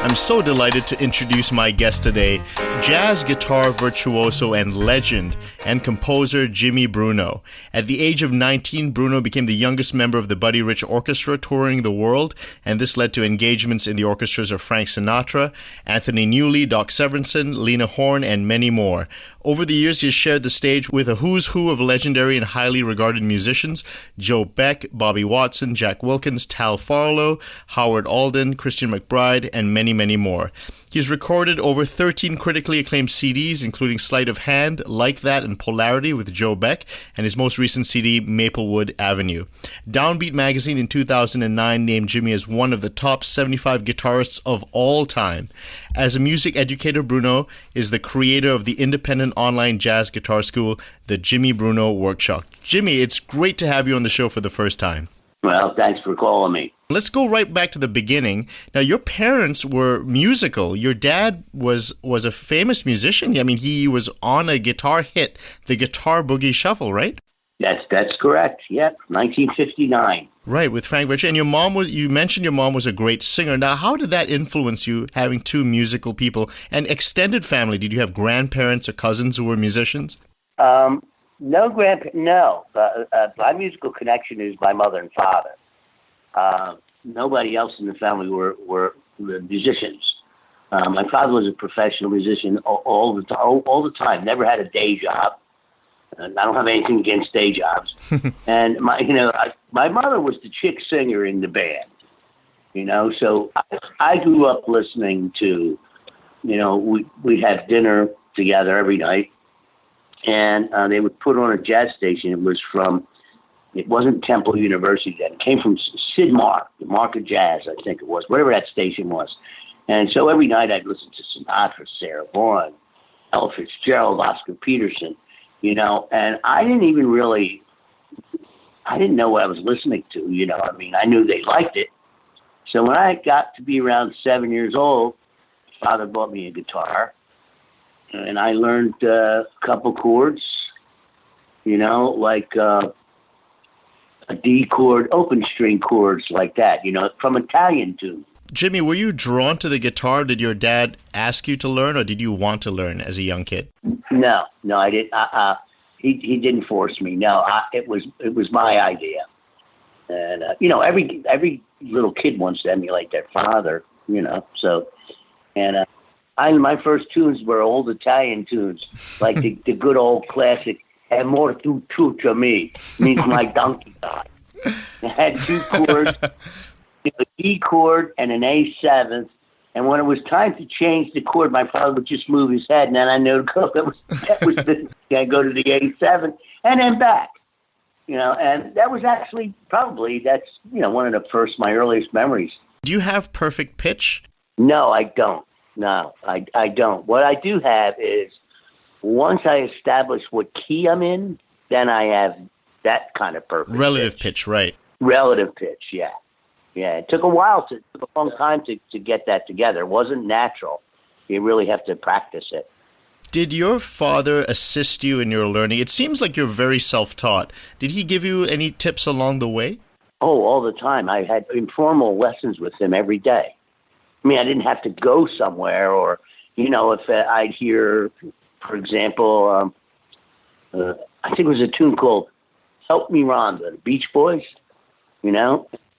I'm so delighted to introduce my guest today, jazz guitar virtuoso and legend and composer Jimmy Bruno. At the age of 19, Bruno became the youngest member of the Buddy Rich Orchestra touring the world, and this led to engagements in the orchestras of Frank Sinatra, Anthony Newley, Doc Severinsen, Lena Horne, and many more. Over the years, he has shared the stage with a who's who of legendary and highly regarded musicians: Joe Beck, Bobby Watson, Jack Wilkins, Tal Farlow, Howard Alden, Christian McBride, and many more. He's recorded over 13 critically acclaimed CDs, including Sleight of Hand, Like That, and Polarity with Joe Beck, and his most recent CD, Maplewood Avenue. DownBeat Magazine in 2009 named Jimmy as one of the top 75 guitarists of all time. As a music educator, Bruno is the creator of the independent online jazz guitar school, the Jimmy Bruno Workshop. Jimmy, it's great to have you on the show for the first time. Well, thanks for calling me. Let's go right back to the beginning. Now, your parents were musical. Your dad was a famous musician. I mean, he was on a guitar hit, the Guitar Boogie Shuffle, right? That's correct. Yep, 1959. Right, with Frank Rich. And you mentioned your mom was a great singer. Now, how did that influence you, having two musical people and extended family? Did you have grandparents or cousins who were musicians? No. My musical connection is my mother and father. Nobody else in the family were musicians. My father was a professional musician all the time. Never had a day job. And I don't have anything against day jobs. And my mother was the chick singer in the band. So I grew up listening to, we'd have dinner together every night. And they would put on a jazz station. It wasn't Temple University then. It came from Sid Mark, the Mark of Jazz, I think it was, whatever that station was. And so every night I'd listen to Sinatra, Sarah Vaughan, Ella Fitzgerald, Oscar Peterson, and I didn't know what I was listening to, I knew they liked it. So when I got to be around 7 years old, father bought me a guitar. And I learned a couple chords, like a D chord, open string chords like that, from Italian tunes. Jimmy, were you drawn to the guitar? Did your dad ask you to learn, or did you want to learn as a young kid? No, I didn't. He didn't force me. No, it was my idea. And every little kid wants to emulate their father, So, and my first tunes were old Italian tunes, like the good old classic "Amor tu a me," means my donkey god. It had two chords, a D chord and an A7. And when it was time to change the chord, my father would just move his head, and then I knew I go to the A7 and then back. And that was actually that's one of my earliest memories. Do you have perfect pitch? No, I don't. No, I don't. What I do have is, once I establish what key I'm in, then I have that kind of perfect relative pitch, right? Relative pitch, yeah. Yeah, it took a long time to get that together. It wasn't natural. You really have to practice it. Did your father assist you in your learning? It seems like you're very self-taught. Did he give you any tips along the way? Oh, all the time. I had informal lessons with him every day. I mean, I didn't have to go somewhere, or, if I'd hear, for example, I think it was a tune called Help Me Rhonda, the Beach Boys,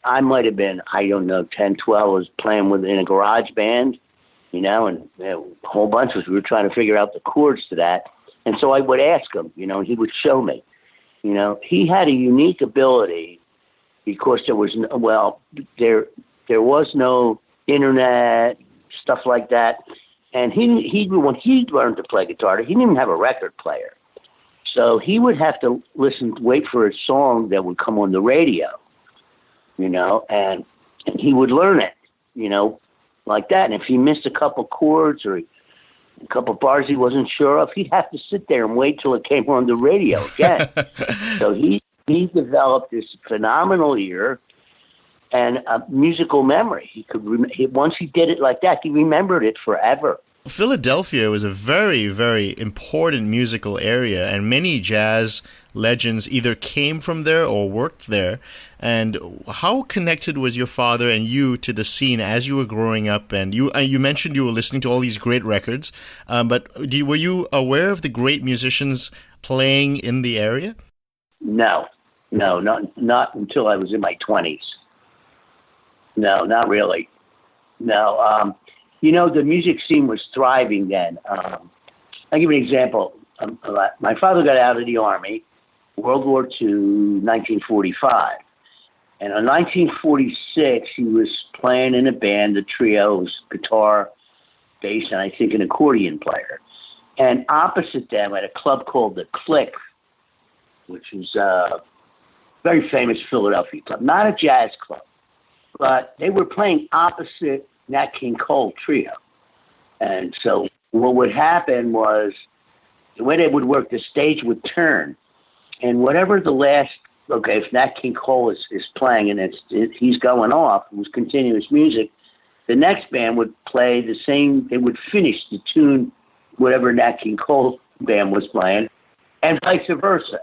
I might have been, 10, 12, was playing in a garage band, and a whole bunch of us, we were trying to figure out the chords to that. And so I would ask him, and he would show me. He had a unique ability because there was no internet, stuff like that. And when he learned to play guitar, he didn't even have a record player. So he would have to wait for a song that would come on the radio, and he would learn it, like that. And if he missed a couple chords or a couple bars he wasn't sure of, he'd have to sit there and wait till it came on the radio again. So he developed this phenomenal ear and a musical memory. He could once he did it like that, he remembered it forever. Philadelphia was a very, very important musical area, and many jazz legends either came from there or worked there. And how connected was your father and you to the scene as you were growing up? And you mentioned you were listening to all these great records, but were you aware of the great musicians playing in the area? No, not until I was in my 20s. No, not really. No, the music scene was thriving then. I'll give you an example. My father got out of the Army, World War II, 1945. And in 1946, he was playing in a band, the trio, was guitar, bass, and I think an accordion player. And opposite them at a club called The Click, which was a very famous Philadelphia club, not a jazz club, but they were playing opposite Nat King Cole trio. And so what would happen was the way they would work, the stage would turn, and whatever the last, if Nat King Cole is playing and he's going off, it was continuous music, the next band would play the same, they would finish the tune, whatever Nat King Cole band was playing, and vice versa.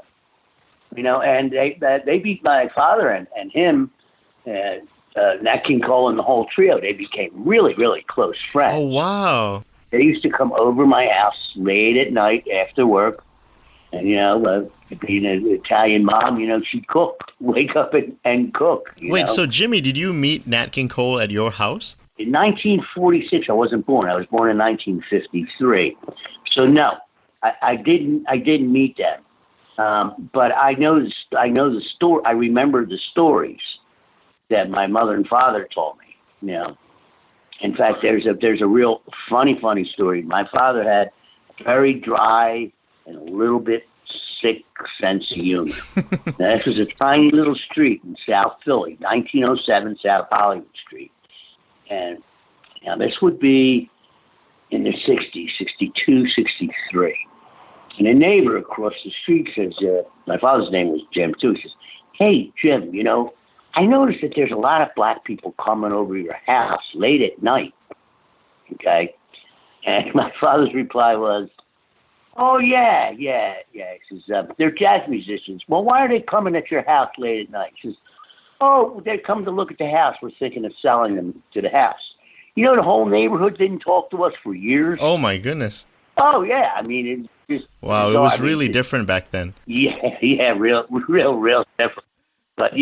And they beat my father and him, Nat King Cole and the whole trio. They became really, really close friends. Oh, wow. They used to come over my house late at night after work. And, being an Italian mom, she'd cook, wake up and cook. Wait, so Jimmy, did you meet Nat King Cole at your house? In 1946, I wasn't born. I was born in 1953. So no, I didn't meet them. But I know the story. I remember the stories that my mother and father told me. In fact, there's a real funny story. My father had a very dry and a little bit sick sense of humor. Now, this was a tiny little street in South Philly, 1907 South Hollywood Street, and this would be in the 60s, 62, 63. And a neighbor across the street says, my father's name was Jim too. He says, "Hey, Jim, I noticed that there's a lot of black people coming over your house late at night." Okay. And my father's reply was, "Oh, yeah. He says, they're jazz musicians. Well, why are they coming at your house late at night?" He says, "Oh, they come to look at the house. We're thinking of selling them to the house." The whole neighborhood didn't talk to us for years. Oh, my goodness. Oh, yeah. I mean, it's just... Wow, it was really different back then. Yeah, real different. But,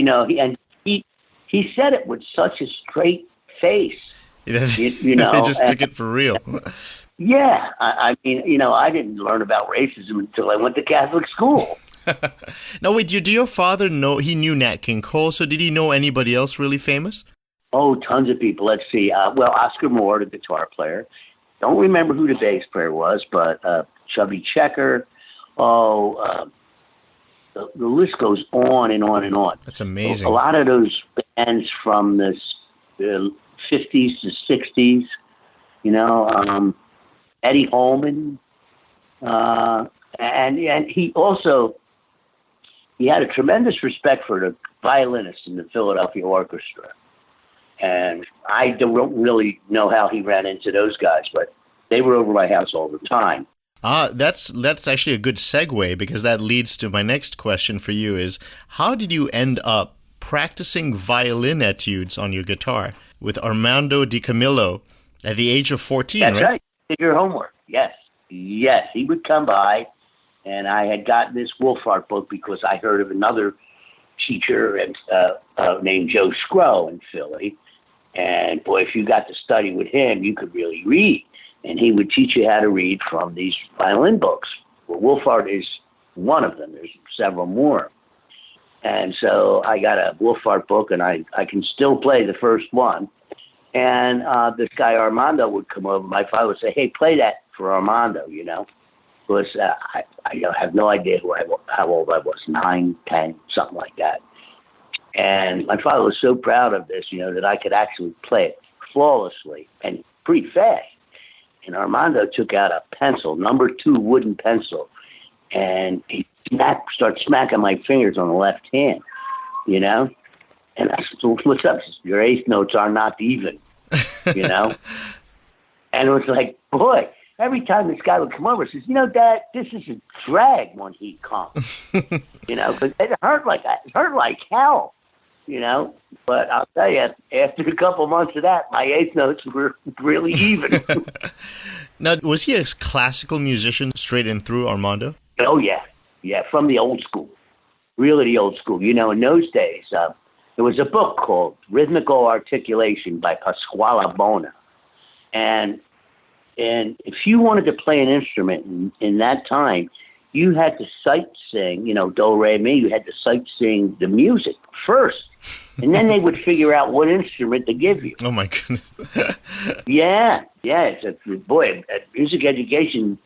he said it with such a straight face. They just took it for real. Yeah. I mean, I didn't learn about racism until I went to Catholic school. Now, wait, did your father know, he knew Nat King Cole, so did he know anybody else really famous? Oh, tons of people. Let's see. Oscar Moore, the guitar player. Don't remember who the bass player was, but Chubby Checker. The list goes on and on and on. That's amazing. So a lot of those bands from the 50s to 60s, Eddie Holman, and he had a tremendous respect for the violinists in the Philadelphia Orchestra. And I don't really know how he ran into those guys, but they were over my house all the time. That's actually a good segue, because that leads to my next question for you is, how did you end up practicing violin etudes on your guitar with Armando de Camilio at the age of 14, That's right. Did your homework. Yes. He would come by, and I had gotten this Wolfhard book because I heard of another teacher named Joe Scrow in Philly. And boy, if you got to study with him, you could really read. And he would teach you how to read from these violin books. Well, Wolfhard is one of them. There's several more. And so I got a Wolfhard book, and I can still play the first one. And this guy Armando would come over. My father would say, "Hey, play that for Armando," because I have no idea how old I was, 9, 10, something like that. And my father was so proud of this, that I could actually play it flawlessly and pretty fast. And Armando took out a pencil, number 2 wooden pencil, and he started smacking my fingers on the left hand, And I said, "What's up? Your eighth notes are not even," And it was like, boy, every time this guy would come over, he says, Dad, this is a drag when he comes. Because it hurt like hell, But I'll tell you, after a couple months of that, my eighth notes were really even. Now, was he a classical musician straight in through, Armando? Oh, yeah. Yeah, from the old school. Really the old school. In those days, there was a book called Rhythmical Articulation by Pasquale Bona. And if you wanted to play an instrument in that time, you had to sight sing, do, re, mi. You had to sight sing the music first. And then they would figure out what instrument to give you. Oh, my goodness. Yeah. Music education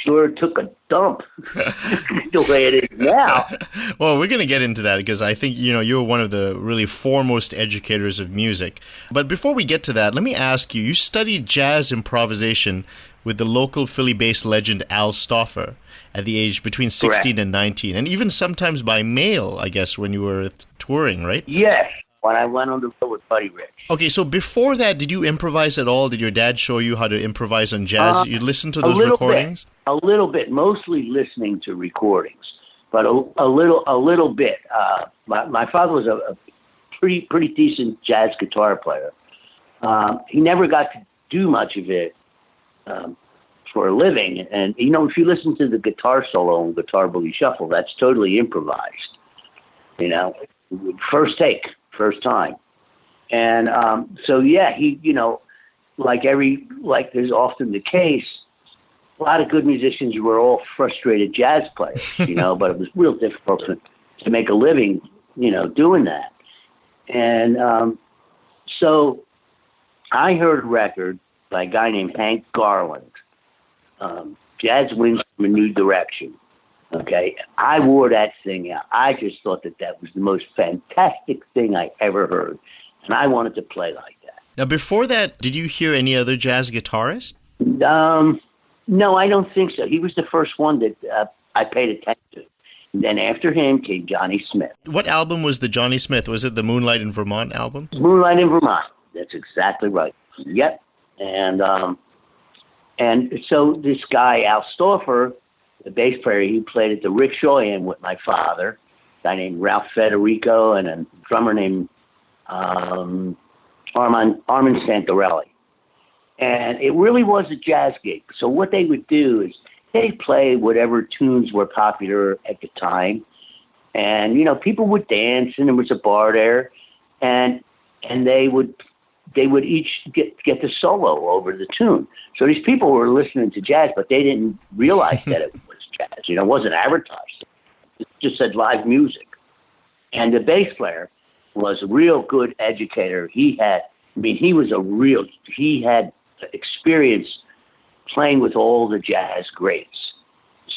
sure took a dump the way it is now. Well, we're going to get into that because I think, you're one of the really foremost educators of music. But before we get to that, let me ask you studied jazz improvisation with the local Philly-based legend Al Stauffer at the age between 16 and 19, and even sometimes by mail, I guess, when you were touring, right? Yes, when I went on the road with Buddy Rich. Okay, so before that, did you improvise at all? Did your dad show you how to improvise on jazz? You listened to those recordings? A little bit, mostly listening to recordings, but a little bit. My father was a pretty decent jazz guitar player. He never got to do much of it for a living. And, if you listen to the guitar solo on Guitar Boogie Shuffle, that's totally improvised. First take, first time. And he, like is often the case, a lot of good musicians were all frustrated jazz players, but it was real difficult to make a living, doing that. And so I heard a record by a guy named Hank Garland, Jazz Wins from a New Direction. Okay, I wore that thing out. I just thought that was the most fantastic thing I ever heard, and I wanted to play like that. Now, before that, did you hear any other jazz guitarists? No, I don't think so. He was the first one that I paid attention to. And then after him came Johnny Smith. What album was the Johnny Smith? Was it the Moonlight in Vermont album? Moonlight in Vermont. That's exactly right. Yep. And so this guy, Al Stauffer, the bass player, he played at the Rickshaw Inn with my father, a guy named Ralph Federico, and a drummer named Armand Santarelli. And it really was a jazz gig. So what they would do is they'd play whatever tunes were popular at the time. And, people would dance, and there was a bar there. And they would each get the solo over the tune. So these people were listening to jazz, but they didn't realize that it was jazz. It wasn't advertised. It just said live music. And the bass player was a real good educator. He had experience playing with all the jazz greats.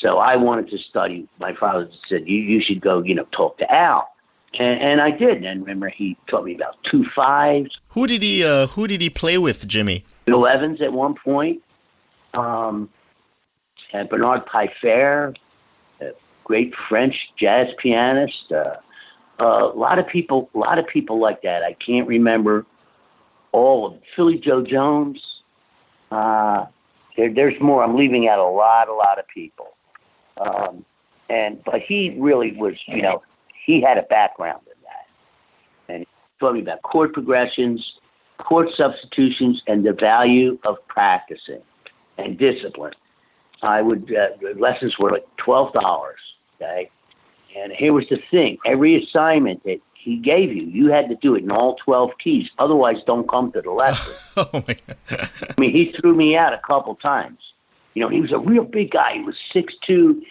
So I wanted to study. My father said, you should go, talk to Al. And I did. And remember, he taught me about 2/5. Who did he play with, Jimmy? Bill Evans at one point. And Bernard Piefer, a great French jazz pianist. A lot of people like that. I can't remember all of them. Philly Joe Jones. There's more. I'm leaving out a lot of people. But he really was, he had a background in that. And he taught me about chord progressions, chord substitutions, and the value of practicing and discipline. Lessons were like $12, okay? And here was the thing. Every assignment that he gave you, you had to do it in all 12 keys. Otherwise, don't come to the lesson. Oh, my God. He threw me out a couple times. He was a real big guy. He was 6'2",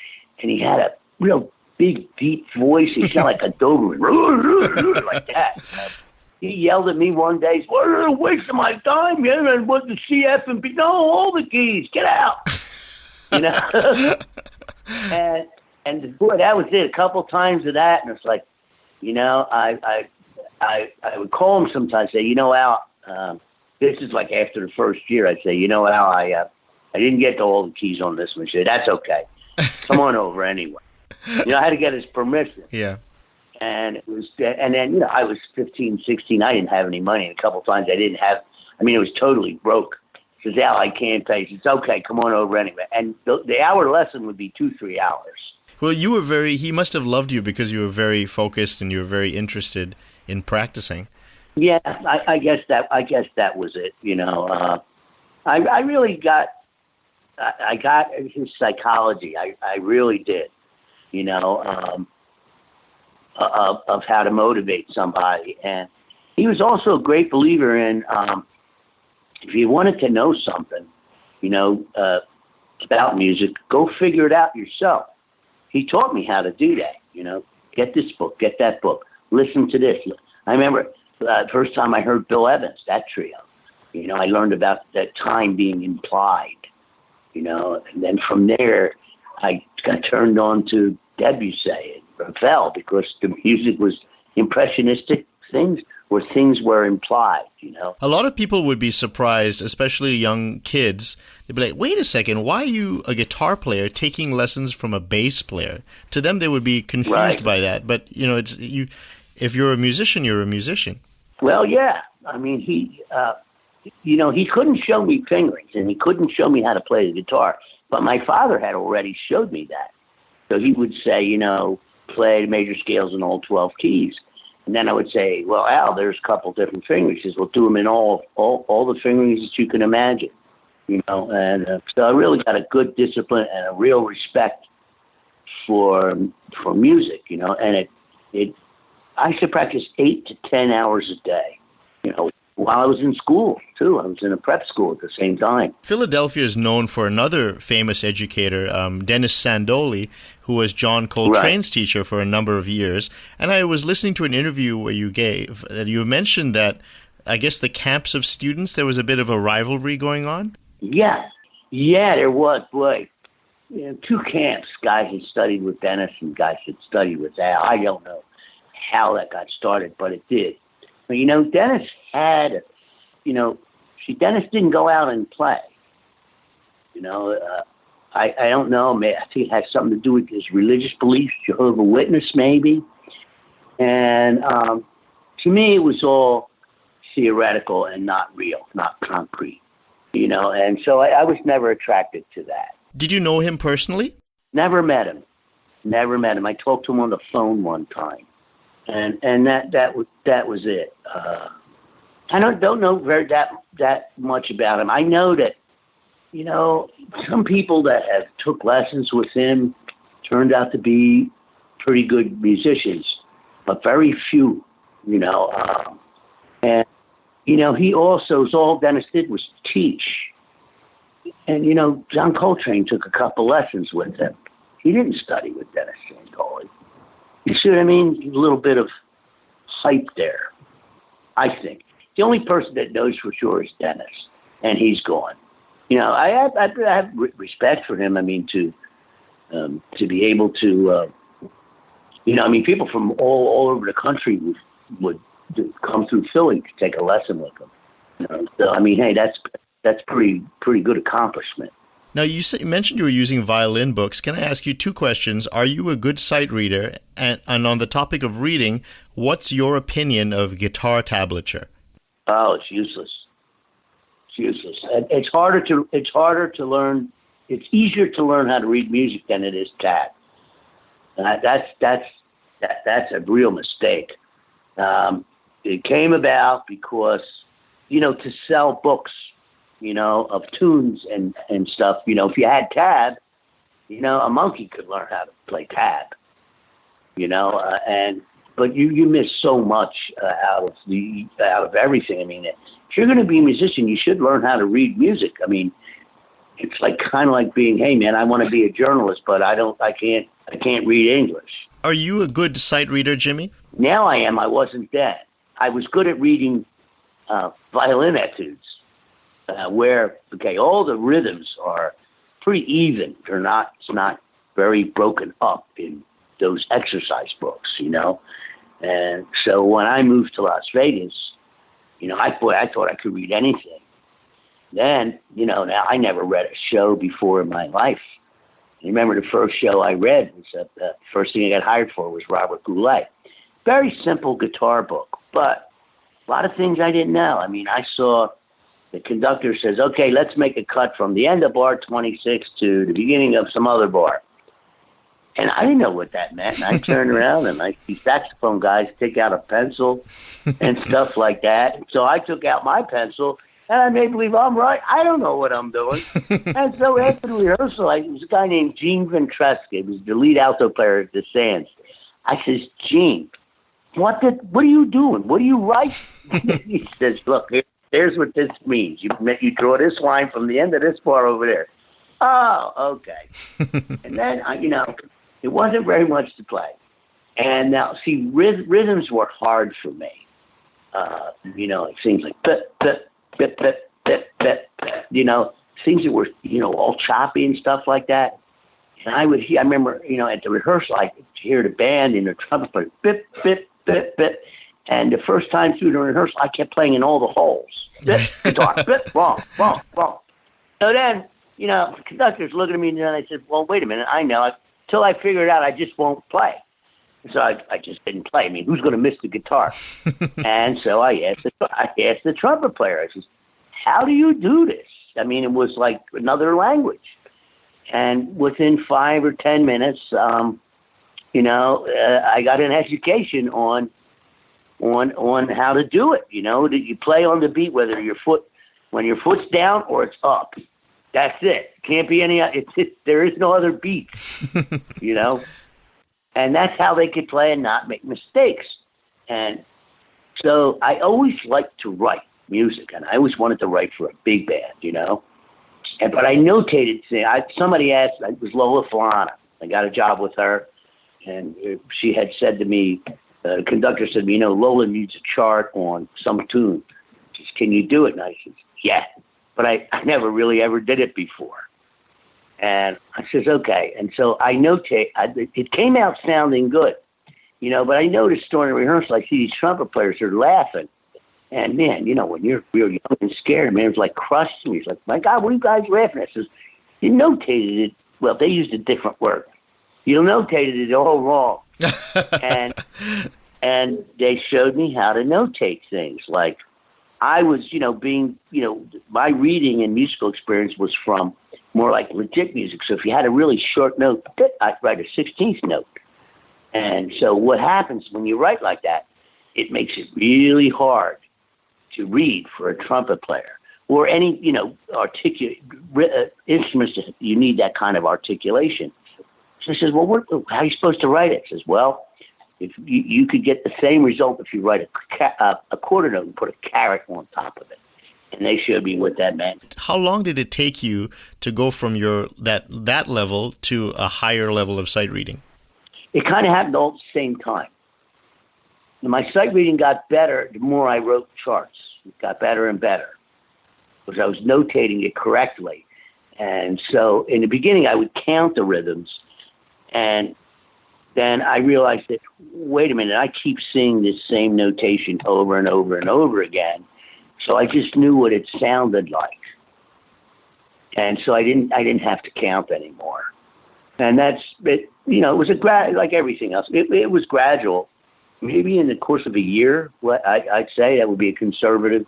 and he had a real big, deep voice. He sounded like a Doberman, like that. He yelled at me one day, "What are you wasting my time, man? I want the C, F, and B. No, all the keys. Get out." And boy, that was it. A couple times of that, and it's like, I would call him sometimes, say, Al, this is like after the first year. I'd say, Al, I didn't get to all the keys on this one. He'd say, that's okay. Come on over anyway. I had to get his permission. Yeah. And then I was 15, 16. I didn't have any money. And a couple times I didn't have. It was totally broke Says, Al, I can't play. He says, okay, come on over anyway. And the hour lesson would be 2-3 hours. Well, he must have loved you because you were very focused and you were very interested in practicing. Yeah, I guess that was it. You know, I really got his psychology. I really did. You know, of how to motivate somebody, and he was also a great believer in if you wanted to know something, you know, about music, go figure it out yourself. He taught me how to do that. You know, get this book, get that book, listen to this. I remember the first time I heard Bill Evans, that trio. You know, I learned about that time being implied. You know, and then from there, I got turned on to Debussy and Ravel because the music was impressionistic things where things were implied, you know. A lot of people would be surprised, especially young kids. They'd be like, wait a second, why are you, a guitar player, taking lessons from a bass player? To them, they would be confused by that. But, you know, if you're a musician, you're a musician. Well, yeah. I mean, he couldn't show me fingerings, and he couldn't show me how to play the guitar. But my father had already showed me that. So he would say, you know, play major scales in all 12 keys. And then I would say, well, Al, there's a couple different fingerings. He says, well, do them in all the fingerings that you can imagine. You know, and so I really got a good discipline and a real respect for music, you know, and I used to practice 8 to 10 hours a day, you know, while I was in school, too. I was in a prep school at the same time. Philadelphia is known for another famous educator, Dennis Sandoli, who was John Coltrane's teacher for a number of years. And I was listening to an interview where you gave, that you mentioned that, I guess, the camps of students, there was a bit of a rivalry going on? Yeah, there was, boy. You know, two camps, guys that studied with Dennis and guys that studied with Al. I don't know how that got started, but it did. But, you know, Dennis had, you know, Dennis didn't go out and play. You know, I don't know. I think it has something to do with his religious beliefs, Jehovah's Witness maybe. And to me, it was all theoretical and not real, not concrete. You know, and so I was never attracted to that. Did you know him personally? Never met him. I talked to him on the phone one time. And that was it. I don't know that much about him. I know that, you know, some people that have took lessons with him turned out to be pretty good musicians, but very few, you know. And, you know, he also, all Dennis did was teach. And, you know, John Coltrane took a couple lessons with him. He didn't study with Dennis Sandoli. You see what I mean? A little bit of hype there, I think. The only person that knows for sure is Dennis, and he's gone. You know, I have respect for him. I mean, to be able to, you know, I mean, people from all over the country would come through Philly to take a lesson with him. You know? So, I mean, hey, that's pretty good accomplishment. Now, you mentioned you were using violin books. Can I ask you two questions? Are you a good sight reader? And on the topic of reading, what's your opinion of guitar tablature? Oh, it's useless. It's useless. It's harder to learn. It's easier to learn how to read music than it is tab. That's a real mistake. It came about because, you know, to sell books, you know, of tunes and stuff, you know, if you had tab, you know, a monkey could learn how to play tab, you know, but you miss so much out of everything. I mean, if you're going to be a musician, you should learn how to read music. I mean, it's like kind of like being, hey man, I want to be a journalist, but I can't read English. Are you a good sight reader, Jimmy? Now I am. I wasn't then. I was good at reading violin etudes. Where all the rhythms are pretty even. It's not very broken up in those exercise books, you know. And so when I moved to Las Vegas, you know, I thought I could read anything. Then, you know, now I never read a show before in my life. I remember the first show I read was the first thing I got hired for was Robert Goulet. Very simple guitar book, but a lot of things I didn't know. I mean, I saw the conductor says, okay, let's make a cut from the end of bar 26 to the beginning of some other bar. And I didn't know what that meant. And I turned around and I see saxophone guys take out a pencil and stuff like that. So I took out my pencil, and I made believe I'm right. I don't know what I'm doing. And so after the rehearsal, there was a guy named Gene Ventresca. He was the lead alto player at the Sands. I says, Gene, what are you doing? What do you write? He says, look, here's what this means. You draw this line from the end of this bar over there. Oh, okay. And then, it wasn't very much to play. And now, see, rhythms were hard for me. It seems like, things that were, all choppy and stuff like that. And I remember, at the rehearsal, I could hear the band and the trumpet player, bip, bip, bip, bip. And the first time through the rehearsal, I kept playing in all the holes. Bip, guitar, bip, wrong, wrong, wrong. So then, the conductor's looking at me, and I said, well, wait a minute, I know. Till I figured out I just won't play. So I just didn't play. I mean, who's going to miss the guitar? And so I asked the trumpet player, I said, how do you do this? I mean, it was like another language. And within 5 or 10 minutes, I got an education on how to do it. That you play on the beat, when your foot's down or it's up. That's it. Can't be any. There is no other beat. And that's how they could play and not make mistakes. And so I always liked to write music, and I always wanted to write for a big band, but I notated things. Somebody asked, it was Lola Falana. I got a job with her, and she had said to me, the conductor said to me, Lola needs a chart on some tune. She said, can you do it? And I said, yeah, but I never really ever did it before. And I says, okay. And so I notate, it came out sounding good, but I noticed during the rehearsal, I see these trumpet players are laughing. And man, when you're real young and scared, man, it's like crushed me. It's like, my God, what are you guys laughing at? I says, you notated it. Well, they used a different word. You notated it all wrong. and they showed me how to notate things. Like I was, my reading and musical experience was from more like legit music. So if you had a really short note, I'd write a 16th note. And so what happens when you write like that, it makes it really hard to read for a trumpet player or any, articulate instruments. You need that kind of articulation. So he says, well, how are you supposed to write it? He says, well, if you could get the same result if you write a quarter note and put a caret on top of it. And they showed me what that meant. How long did it take you to go from that level to a higher level of sight reading? It kind of happened all at the same time. And my sight reading got better the more I wrote charts. It got better and better because I was notating it correctly. And so in the beginning, I would count the rhythms. And then I realized that, wait a minute, I keep seeing this same notation over and over and over again. So I just knew what it sounded like. And so I didn't have to count anymore. And that's it. It was like everything else. It was gradual. Maybe in the course of a year, I'd say that would be a conservative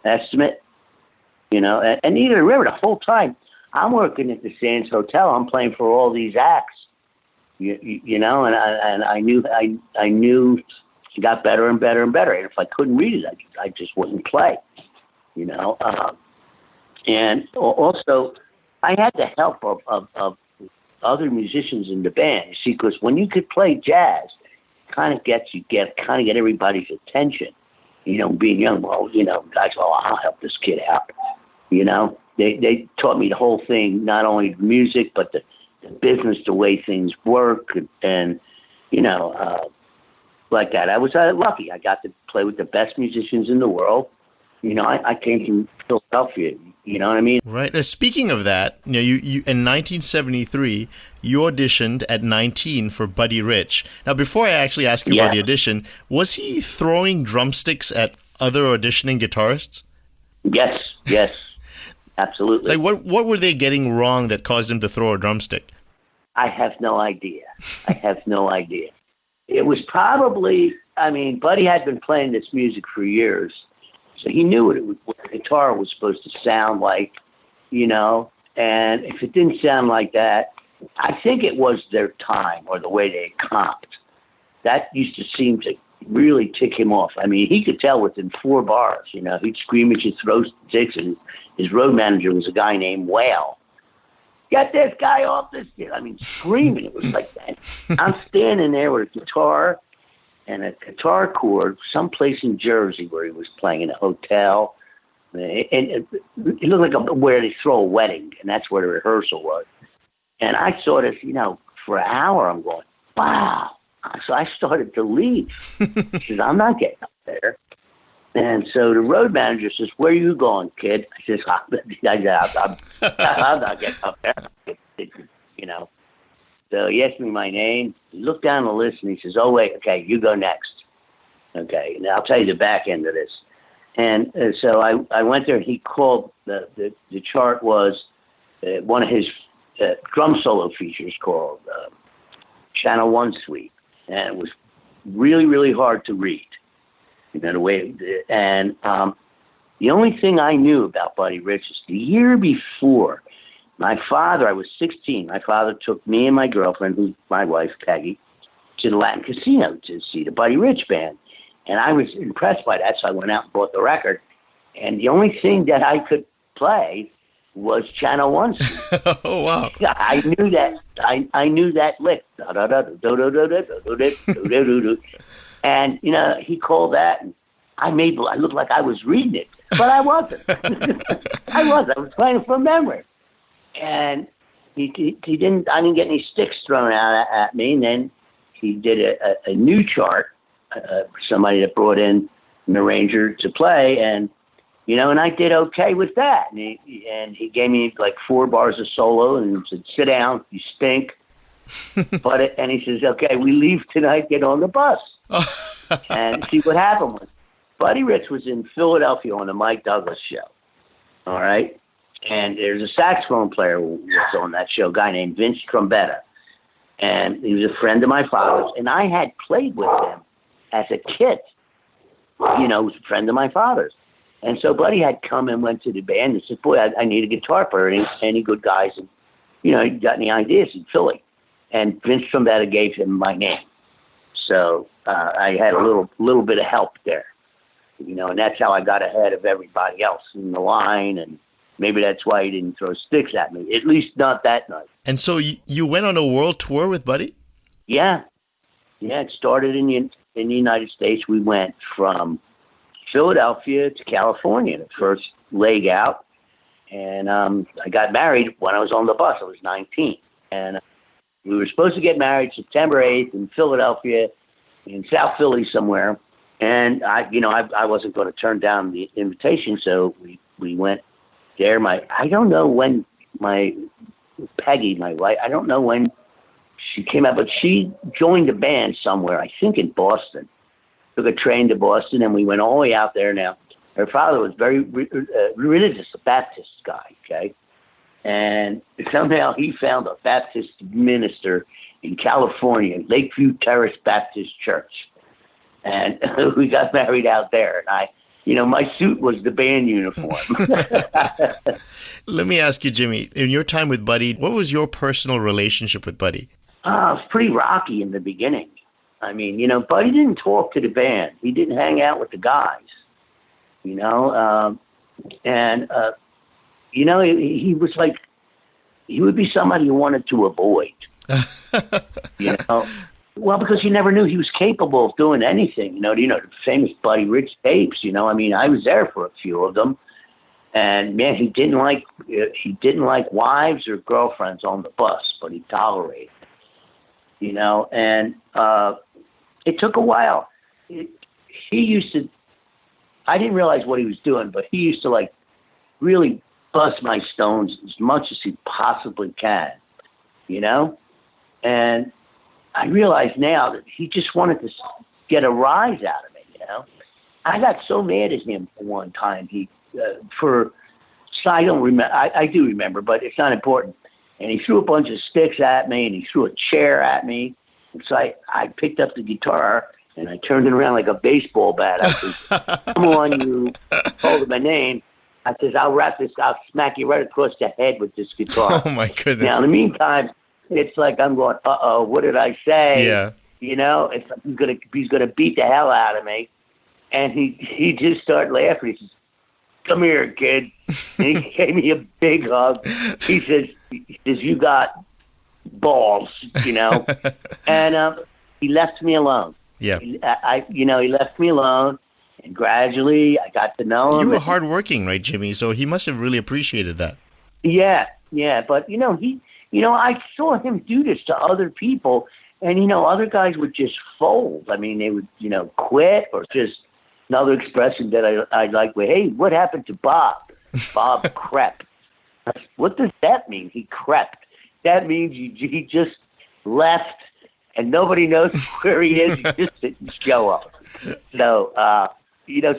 estimate. And you remember the whole time I'm working at the Sands Hotel, I'm playing for all these acts. And I knew it got better and better and better. And if I couldn't read it, I just wouldn't play. And also I had the help of other musicians in the band. You see, because when you could play jazz, kind of get everybody's attention. Being young, guys, I'll help this kid out. They taught me the whole thing, not only the music but the business, the way things work, and like that. I was lucky. I got to play with the best musicians in the world. I came from Philadelphia. You know what I mean? Right. Speaking of that, you in 1973, you auditioned at 19 for Buddy Rich. Now, before I actually ask you about the audition, was he throwing drumsticks at other auditioning guitarists? Yes, absolutely. Like, what were they getting wrong that caused him to throw a drumstick? I have no idea. It was probably, Buddy had been playing this music for years. So he knew what a guitar was supposed to sound like, you know, and if it didn't sound like that, I think it was their time or the way they comped. That used to seem to really tick him off. I mean, he could tell within 4 bars, you know, he'd scream at you, throw sticks, and his road manager was a guy named Whale. Get this guy off this shit. I mean, screaming. It was like that. I'm standing there with a guitar and a guitar chord someplace in Jersey where he was playing in a hotel. And it looked like where they throw a wedding, and that's where the rehearsal was. And I saw this, you know, for an hour. I'm going, wow. So I started to leave. He says, I'm not getting up there. And so the road manager says, where are you going, kid? I says, I'm not getting up there. You know. So he asked me my name. He looked down the list and he says, oh, wait, okay, you go next. Okay, and I'll tell you the back end of this. And so I went there and he called, the chart was one of his drum solo features called Channel 1 Suite. And it was really, really hard to read. You know, the way, and the only thing I knew about Buddy Rich is the year before, my father, I was 16, my father took me and my girlfriend, who's my wife, Peggy, to the Latin Casino to see the Buddy Rich band. And I was impressed by that, so I went out and bought the record. And the only thing that I could play was Channel 1. Oh, wow. I knew that. I knew that lick. And, you know, he called that, and I looked like I was reading it, but I wasn't. I was playing from memory. And he didn't, I didn't get any sticks thrown out at me. And then he did a new chart, somebody that brought in an arranger to play, and, you know, and I did okay with that. And he gave me like 4 bars of solo and said, sit down, you stink. And he says, okay, we leave tonight, get on the bus. And see what happened was Buddy Rich was in Philadelphia on the Mike Douglas show. All right. And there's a saxophone player who was on that show, a guy named Vince Trombetta. And he was a friend of my father's. And I had played with him as a kid. You know, he was a friend of my father's. And so Buddy had come and went to the band and said, boy, I need a guitar player. Any good guys? And, you know, you got any ideas in Philly? And Vince Trombetta gave him my name. So I had a little bit of help there, you know, and that's how I got ahead of everybody else in the line. And maybe that's why he didn't throw sticks at me, at least not that night. And so you went on a world tour with Buddy? Yeah. Yeah, it started in the United States. We went from Philadelphia to California, the first leg out. And I got married when I was on the bus. I was 19. And we were supposed to get married September 8th in Philadelphia, in South Philly somewhere. And I wasn't going to turn down the invitation, so we went there. I don't know when Peggy, my wife, I don't know when she came out, but she joined a band somewhere, I think in Boston. Took a train to Boston, and we went all the way out there. Now, her father was very religious, a Baptist guy, okay? And somehow he found a Baptist minister in California, Lakeview Terrace Baptist Church. And we got married out there. And my suit was the band uniform. Let me ask you, Jimmy, in your time with Buddy, what was your personal relationship with Buddy? It was pretty rocky in the beginning. I mean, Buddy didn't talk to the band. He didn't hang out with the guys, he was like, he would be somebody you wanted to avoid, Well, because you never knew he was capable of doing anything, the famous Buddy Rich tapes, I was there for a few of them, and man, he didn't like wives or girlfriends on the bus, but he tolerated it, and it took a while. I didn't realize what he was doing, but he used to really bust my stones as much as he possibly can, and I realize now that he just wanted to get a rise out of me, I got so mad at him for one time. I don't remember, I do remember, but it's not important. And he threw a bunch of sticks at me, and he threw a chair at me. And so I picked up the guitar, And I turned it around like a baseball bat. I said, come on, you. Told him my name. I says, I'll smack you right across the head with this guitar. Oh, my goodness. Now, in the meantime, it's like I'm going, uh-oh, what did I say? Yeah. You know, it's like he's gonna beat the hell out of me. And he just started laughing. He says, come here, kid. And he gave me a big hug. He says, you got balls, you know. And he left me alone. Yeah. He left me alone. And gradually, I got to know him. You were hardworking, right, Jimmy? So he must have really appreciated that. Yeah. But, I saw him do this to other people. And, other guys would just fold. I mean, they would, quit, or just another expression that I like, hey, what happened to Bob? Bob crept. What does that mean? He crept. That means he just left, and nobody knows where he is. He just didn't show up. So,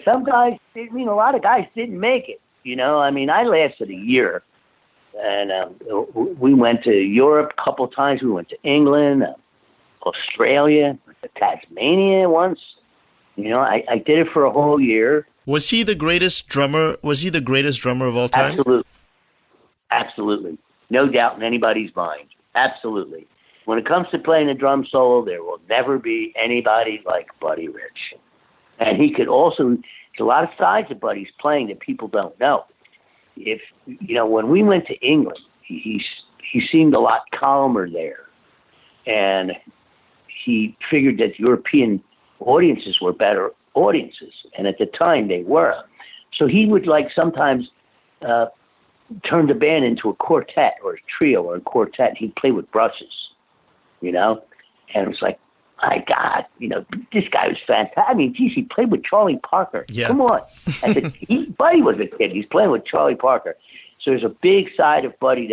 some guys, a lot of guys didn't make it. I lasted a year. And we went to Europe a couple times. We went to England, Australia, Tasmania once. I did it for a whole year. Was he the greatest drummer? Was he the greatest drummer of all time? Absolutely. No doubt in anybody's mind. Absolutely. When it comes to playing a drum solo, there will never be anybody like Buddy Rich. And he could also, there's a lot of sides of Buddy's playing that people don't know. When we went to England, he seemed a lot calmer there. And he figured that European audiences were better audiences. And at the time they were. So he would sometimes turn the band into a quartet or a trio or a quartet. And he'd play with brushes, and it was like, my God, this guy was fantastic. I mean, geez, he played with Charlie Parker. Yeah. Come on. Buddy was a kid. He's playing with Charlie Parker. So there's a big side of Buddy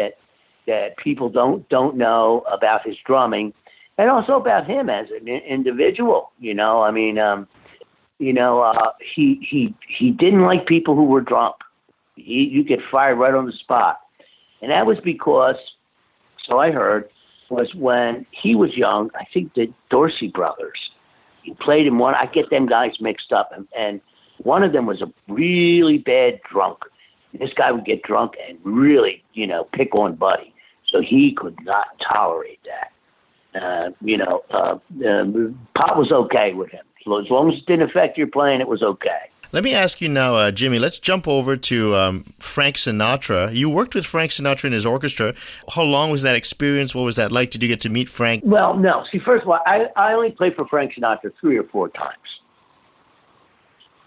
that people don't know about his drumming, and also about him as an individual. He didn't like people who were drunk. You get fired right on the spot, and that was because, so I heard, was when he was young. I think the Dorsey brothers, he played in one. I get them guys mixed up, and one of them was a really bad drunk. This guy would get drunk and really, pick on Buddy. So he could not tolerate that. Pop was okay with him. So as long as it didn't affect your playing, it was okay. Let me ask you now, Jimmy, let's jump over to Frank Sinatra. You worked with Frank Sinatra in his orchestra. How long was that experience? What was that like? Did you get to meet Frank? Well, no. See, first of all, I only played for Frank Sinatra 3 or 4 times.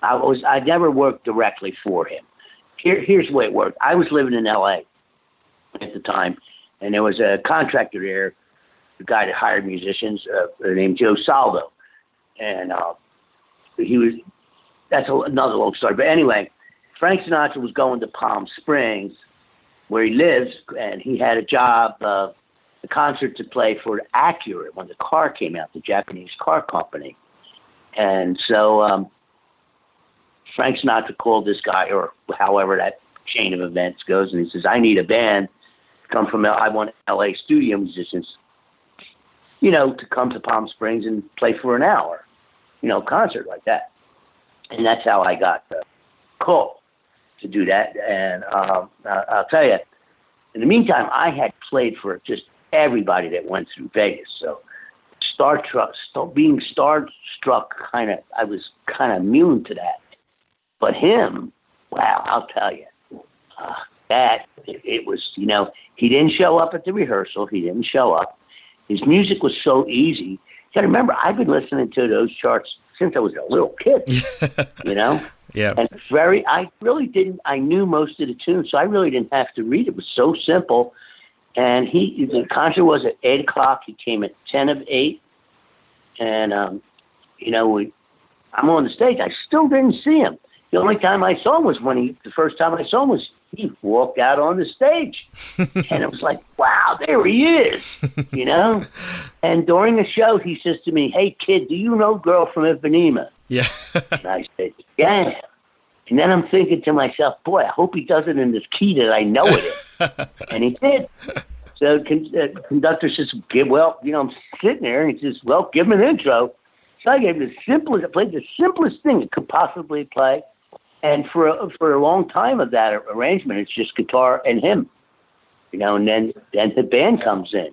I never worked directly for him. Here's the way it worked. I was living in L.A. at the time, and there was a contractor there, the guy that hired musicians, named Joe Saldo. And that's another long story. But anyway, Frank Sinatra was going to Palm Springs, where he lives, and he had a job, a concert to play for Acura when the car came out, the Japanese car company. And so Frank Sinatra called this guy, or however that chain of events goes, and he says, I need a band to come from I want L.A. studio musicians, to come to Palm Springs and play for an hour, concert like that. And that's how I got the call to do that. And I'll tell you, in the meantime, I had played for just everybody that went through Vegas. So being starstruck, I was kind of immune to that. But him, wow, I'll tell you, it was, he didn't show up at the rehearsal. He didn't show up. His music was so easy. You got to remember, I've been listening to those charts since I was a little kid, Yeah. And I knew most of the tunes, so I really didn't have to read. It was so simple. And the concert was at 8 o'clock. He came at 10 of 8. And, I'm on the stage. I still didn't see him. The only time I saw him was the first time I saw him was he walked out on the stage. And it was like, wow, there he is, And during the show, he says to me, hey, kid, do you know Girl from Ipanema? Yeah. And I said, yeah. And then I'm thinking to myself, boy, I hope he does it in this key that I know it in. And he did. So the conductor says, I'm sitting there, and he says, well, give him an intro. So I gave him I played the simplest thing it could possibly play. And for a long time of that arrangement, it's just guitar and him, and then the band comes in,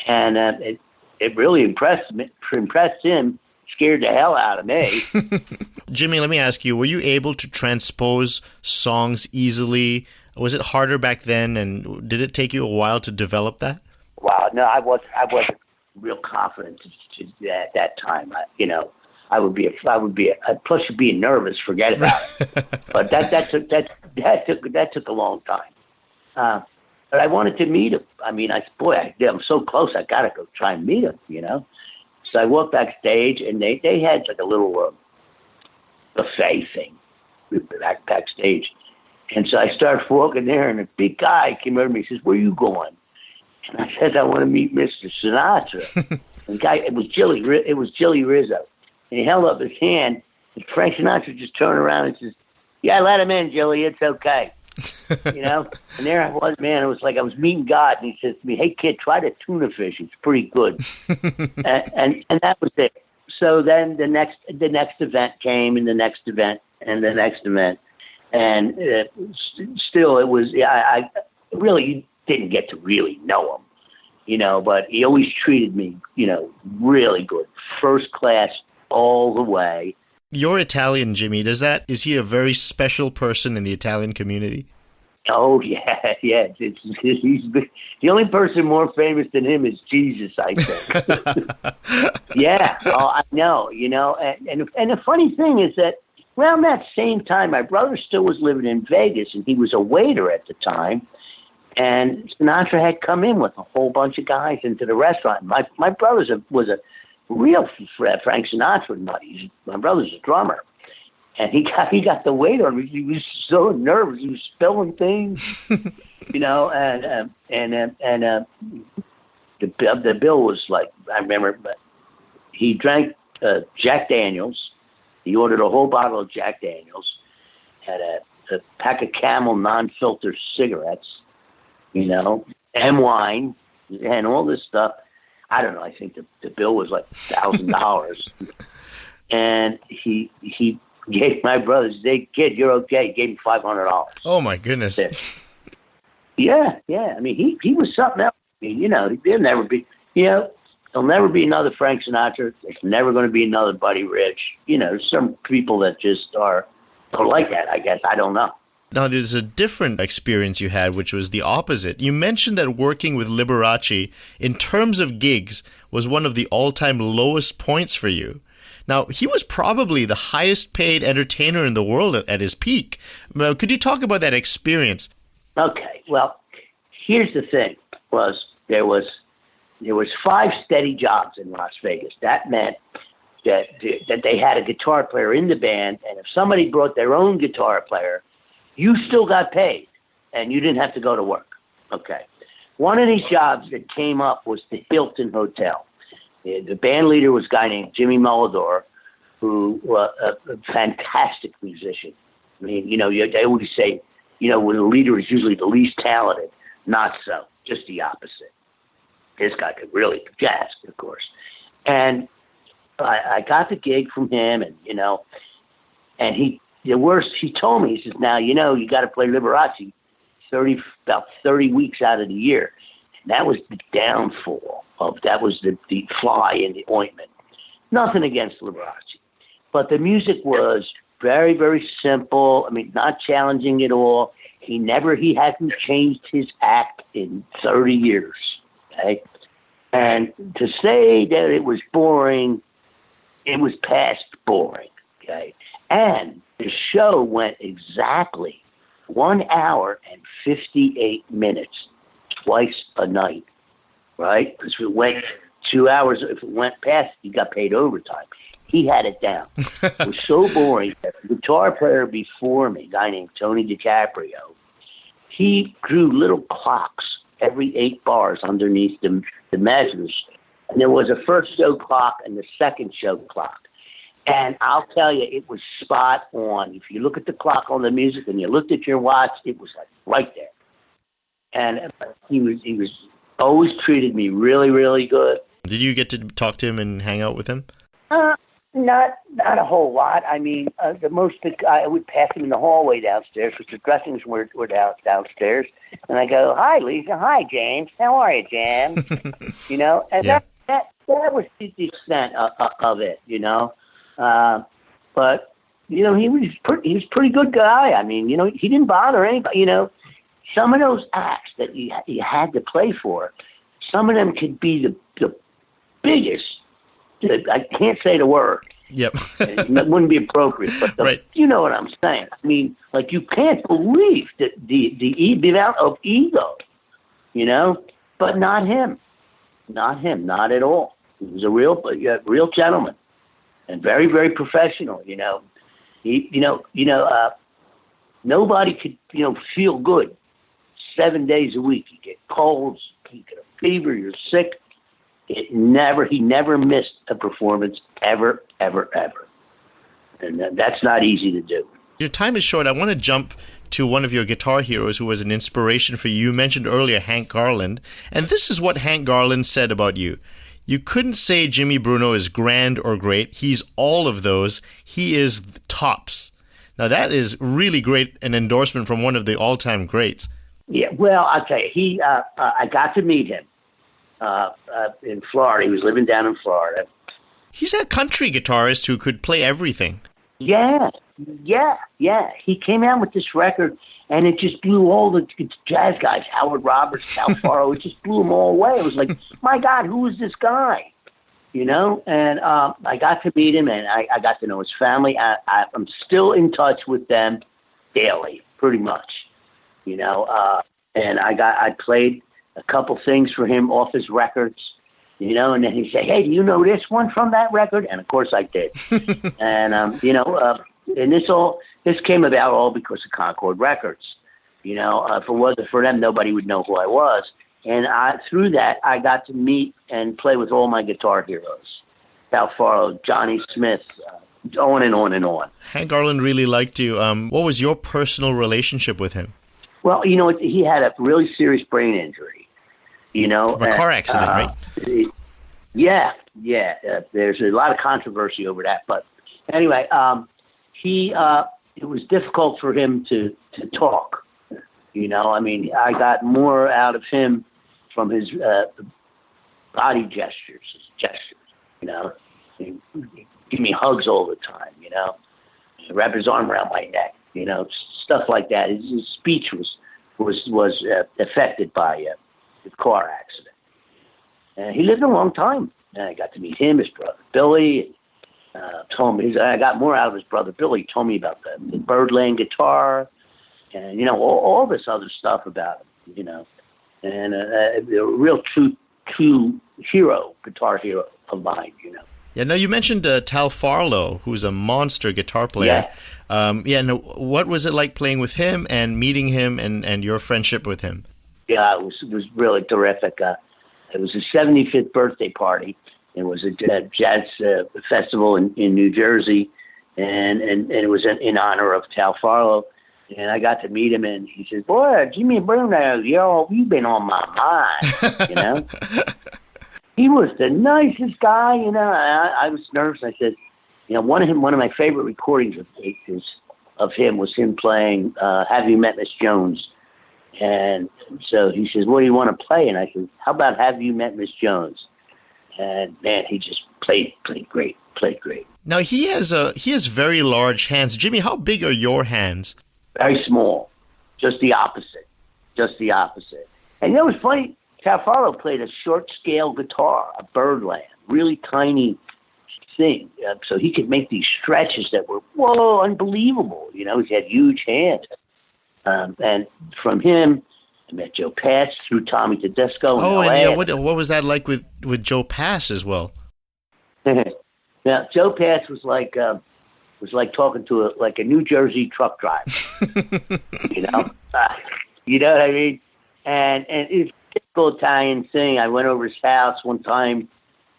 and it really impressed him, scared the hell out of me. Jimmy, let me ask you, were you able to transpose songs easily? Was it harder back then, and did it take you a while to develop that? Wow, no, I wasn't real confident at that time. I would be plus being nervous, forget about it. But that took a long time. But I wanted to meet him. I mean, I'm so close. I gotta go try and meet him. So I walked backstage, and they had like a little buffet thing backstage. And so I started walking there, and a big guy came over to me. He says, "Where are you going?" And I said, "I want to meet Mr. Sinatra." The guy, it was Jilly Rizzo. And he held up his hand, and Frank Sinatra just turned around and says, "Yeah, let him in, Jilly. It's okay." And there I was, man. It was like I was meeting God, and he says to me, "Hey, kid, try the tuna fish. It's pretty good." and that was it. So then the next event came, and the next event, and the next event, and still it was. I really didn't get to really know him, but he always treated me, really good, first class all the way. You're Italian, Jimmy. Is he a very special person in the Italian community? Oh, yeah. He's the only person more famous than him is Jesus, I think. Yeah, I know, and the funny thing is that around that same time, my brother still was living in Vegas, and he was a waiter at the time, and Sinatra had come in with a whole bunch of guys into the restaurant. My brother was a real Frank Sinatra nut. My brother's a drummer, and he got the waiter on. He was so nervous. He was spilling things, and the bill was like, I remember, but he drank Jack Daniels. He ordered a whole bottle of Jack Daniels, had a pack of Camel non-filter cigarettes, and wine, and all this stuff. I don't know. I think the bill was like $1,000, and he gave my brother, "Hey, kid, you're okay." He gave me $500. Oh my goodness! Yeah. I mean, he was something else. I mean, there'll never be, there'll never be another Frank Sinatra. There's never going to be another Buddy Rich. Some people that just don't like that. I guess I don't know. Now, there's a different experience you had, which was the opposite. You mentioned that working with Liberace, in terms of gigs, was one of the all-time lowest points for you. Now, he was probably the highest-paid entertainer in the world at his peak. Could you talk about that experience? Okay, well, here's the thing: there was 5 steady jobs in Las Vegas. That meant that they had a guitar player in the band, and if somebody brought their own guitar player, you still got paid, and you didn't have to go to work. Okay. One of these jobs that came up was the Hilton Hotel. The band leader was a guy named Jimmy Mullador, who was a fantastic musician. I mean, they always say, when the leader is usually the least talented. Not so, just the opposite. This guy could really jazz, of course. And I got the gig from him, and, and he told me, he says, "Now, you got to play Liberace about 30 weeks out of the year." And that was the downfall that was the fly in the ointment. Nothing against Liberace, but the music was very, very simple. I mean, not challenging at all. He hadn't changed his act in 30 years. Okay. And to say that it was boring, it was past boring. Okay. And the show went exactly 1 hour and 58 minutes, twice a night, right? Because if it went 2 hours, if it went past, you got paid overtime. He had it down. It was so boring that the guitar player before me, a guy named Tony DiCaprio, he drew little clocks every 8 bars underneath the measures. And there was a first show clock and the second show clock. And I'll tell you, it was spot on. If you look at the clock on the music and you looked at your watch, it was like right there. And he was always treated me really, really good. Did you get to talk to him and hang out with him? Not a whole lot. I mean, the most I would pass him in the hallway downstairs, because the dressings were downstairs, and I go, "Hi, Lisa. Hi, James. How are you, James?" You know, and Yeah. that was the extent of it. You know, but you know, he was a pretty good guy. I mean, you know, he didn't bother anybody. You know, some of those acts that you had to play for, some of them could be the biggest. I can't say the word. Yep. That wouldn't be appropriate, but Right. You know what I'm saying. I mean, like, you can't believe that the amount of ego, you know, but not him, not at all. He was a real gentleman, and very, very professional. You know, nobody could, you know, feel good 7 days a week. You get colds, you get a fever, you're sick. He never missed a performance, ever. And that's not easy to do. Your time is short. I want to jump to one of your guitar heroes who was an inspiration for you. You mentioned earlier Hank Garland, and this is what Hank Garland said about you. You couldn't say Jimmy Bruno is grand or great. He's all of those. He is the tops. Now, that is really great, an endorsement from one of the all-time greats. Yeah, well, I'll tell you, I got to meet him in Florida. He was living down in Florida. He's a country guitarist who could play everything. Yeah. He came out with this record, and it just blew all the jazz guys, Howard Roberts, Tal Farlow, it just blew them all away. It was like, my God, who is this guy? You know, and I got to meet him, and I got to know his family. I'm still in touch with them daily, pretty much. You know, and I played a couple things for him off his records, you know, and then he'd say, "Hey, do you know this one from that record?" And of course I did. And, you know, and this came about all because of Concord Records. You know, if it wasn't for them, nobody would know who I was. And through that, I got to meet and play with all my guitar heroes. Tal Farlow, Johnny Smith, on and on and on. Hank Garland really liked you. What was your personal relationship with him? Well, you know, he had a really serious brain injury, you know. From a car accident, right? Yeah. There's a lot of controversy over that. But anyway, it was difficult for him to talk. You know, I mean, I got more out of him from his body gestures, you know. He'd give me hugs all the time, you know. He'd wrap his arm around my neck, you know, stuff like that. His speech was affected by the car accident. And he lived a long time. And I got to meet him, his brother Billy. Told me, I got more out of his brother Billy. He told me about the Birdland guitar, and you know, all this other stuff about him. You know, and a real true guitar hero of mine. You know. Yeah. Now you mentioned Tal Farlow, who's a monster guitar player. Yeah. Now, what was it like playing with him and meeting him and your friendship with him? Yeah, it was really terrific. It was his 75th birthday party. It was a jazz festival in New Jersey, and it was in honor of Tal Farlow. And I got to meet him, and he says, "Boy, Jimmy Bruno, you've been on my mind," you know. He was the nicest guy, you know. I was nervous. I said, you know, one of my favorite recordings of him was him playing "Have You Met Miss Jones?" And so he says, "What do you want to play?" And I said, "How about Have You Met Miss Jones?" And man, he just played great. Now he has very large hands. Jimmy, how big are your hands? Very small, just the opposite. And you know what's funny? Tal Farlow played a short scale guitar, a Birdland, really tiny thing, so he could make these stretches that were unbelievable. You know, he had huge hands, and from him, I met Joe Pass through Tommy Tedesco. What was that like with Joe Pass as well? Now, Joe Pass was like talking to a New Jersey truck driver. You know what I mean? And it's a typical Italian thing. I went over his house one time,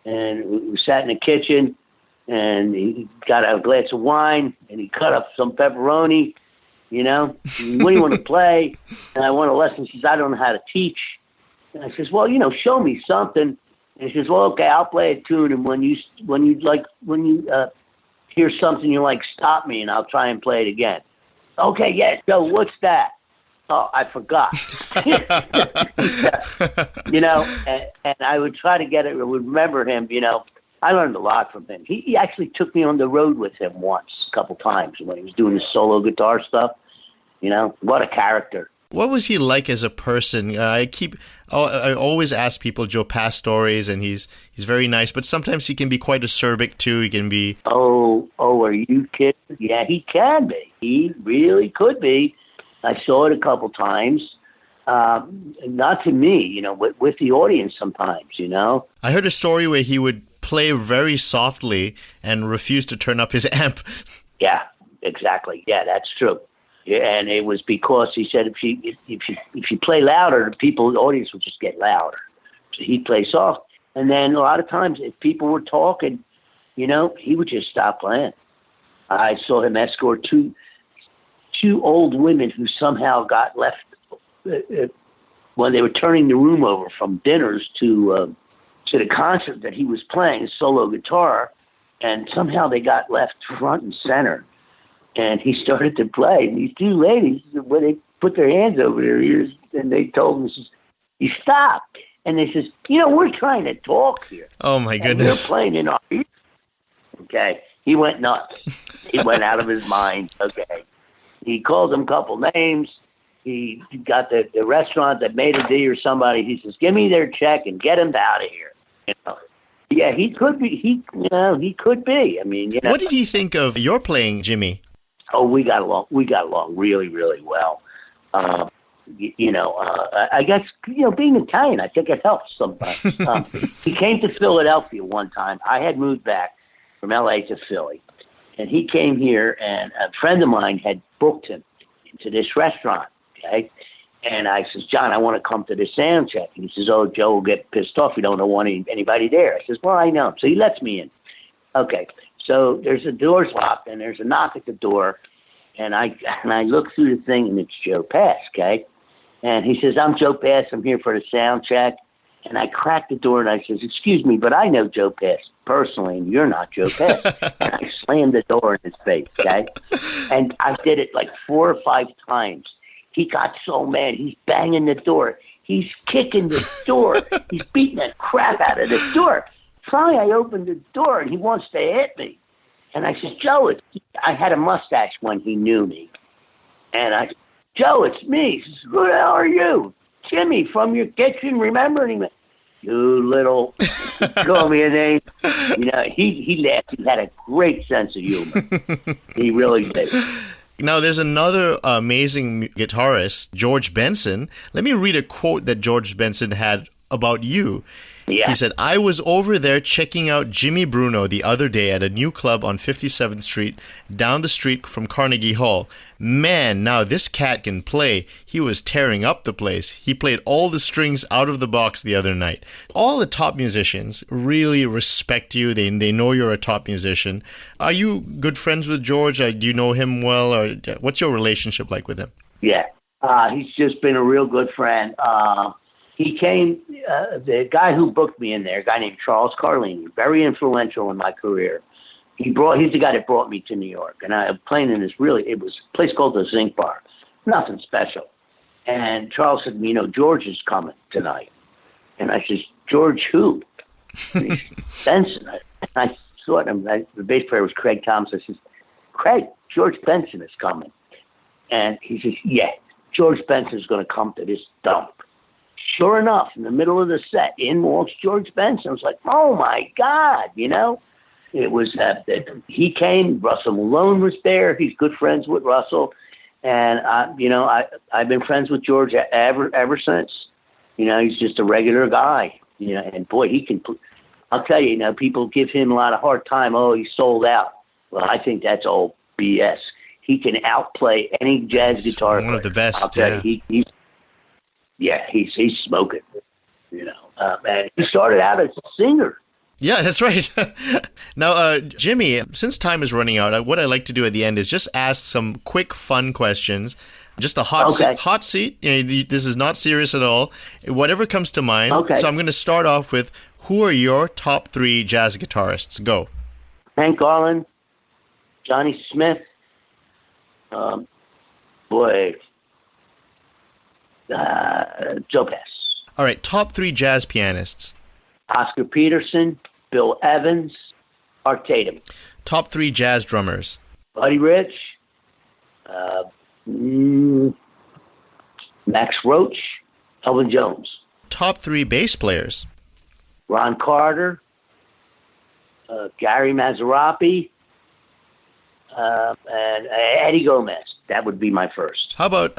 and we sat in the kitchen, and he got a glass of wine, and he cut up some pepperoni. You know, what do you want to play? And I want a lesson. He says, "I don't know how to teach." And I says, "Well, you know, show me something." And he says, well, okay, I'll play a tune, and when you hear something you like, stop me, and I'll try and play it again. Okay, yeah, so what's that? Oh, I forgot. And I would try to get it, would remember him, I learned a lot from him. He actually took me on the road with him once, a couple times, when he was doing the solo guitar stuff. What a character. What was he like as a person? I always ask people Joe Pass stories, and he's very nice, but sometimes he can be quite acerbic too. He can be... Oh, are you kidding? Yeah, he can be. He really could be. I saw it a couple times. Not to me, with the audience sometimes, I heard a story where he would play very softly and refuse to turn up his amp. Yeah, exactly. Yeah, that's true. Yeah, and it was because he said if you play louder, the audience would just get louder. So he'd play soft. And then a lot of times if people were talking, he would just stop playing. I saw him escort two old women who somehow got left when they were turning the room over from dinners to the concert that he was playing solo guitar, and somehow they got left front and center. And he started to play, and these two ladies, when they put their hands over their ears, and they told him, "You stop." And they says, we're trying to talk here. Oh my goodness! They're playing in our ears. Okay, he went nuts. He went out of his mind. Okay. He called them a couple names. He got the restaurant that made a D or somebody. He says, "Give me their check and get them out of here." Yeah, he could be. He could be. I mean, What did he think of your playing, Jimmy? Oh, we got along. We got along really, really well. I guess being Italian, I think it helps sometimes. He came to Philadelphia one time. I had moved back from L.A. to Philly. And he came here, and a friend of mine had booked him into this restaurant, okay? And I says, "John, I want to come to the sound check." And he says, "Oh, Joe will get pissed off. You don't want anybody there." I says, "Well, I know." So he lets me in. Okay, so there's a door's locked, and there's a knock at the door. And I look through the thing, and it's Joe Pass, okay? And he says, "I'm Joe Pass. I'm here for the sound check." And I cracked the door, and I says, "Excuse me, but I know Joe Pass personally, and you're not Joe Pass." And I slammed the door in his face, okay? And I did it like 4 or 5 times. He got so mad. He's banging the door. He's kicking the door. He's beating the crap out of the door. Finally, I opened the door, and he wants to hit me. And I says, "Joe, I had a mustache when he knew me." And I said, "Joe, it's me." He says, "Who the hell are you?" "Jimmy, from your kitchen, remember?" And he went, "You little," call me a name. He laughed. He had a great sense of humor. He really did. Now, there's another amazing guitarist, George Benson. Let me read a quote that George Benson had about you. Yeah. He said, "I was over there checking out Jimmy Bruno the other day at a new club on 57th Street, down the street from Carnegie Hall. Man, now this cat can play. He was tearing up the place. He played all the strings out of the box the other night." All the top musicians really respect you. They know you're a top musician. Are you good friends with George? Do you know him well? Or what's your relationship like with him? Yeah, he's just been a real good friend. He came, the guy who booked me in there, a guy named Charles Carlini, very influential in my career. He's the guy that brought me to New York. And I was playing in it was a place called the Zinc Bar. Nothing special. And Charles said, "George is coming tonight." And I said, "George who?" And he said, "Benson." And I saw him. The bass player was Craig Thompson. I said, "Craig, George Benson is coming." And he says, "Yeah, George Benson is going to come to this dump." Sure enough, in the middle of the set, in walks George Benson. I was like, "Oh my God!" It was he came. Russell Malone was there. He's good friends with Russell, and I've been friends with George ever since. He's just a regular guy. And boy, he can. I'll tell you, people give him a lot of hard time. "Oh, he's sold out." Well, I think that's all BS. He can outplay any jazz guitar player. One of the best. I'll tell you, he's smoking. And he started out as a singer. Yeah, that's right. Now, Jimmy, since time is running out, what I like to do at the end is just ask some quick, fun questions. Just a hot seat. This is not serious at all. Whatever comes to mind. Okay. So I'm going to start off with, who are your top 3 jazz guitarists? Go. Hank Garland, Johnny Smith, Joe Pass. All right, top 3 jazz pianists. Oscar Peterson, Bill Evans, Art Tatum. Top 3 jazz drummers. Buddy Rich, Max Roach, Elvin Jones. Top 3 bass players. Ron Carter, Gary Mazarapi, and Eddie Gomez. That would be my first. How about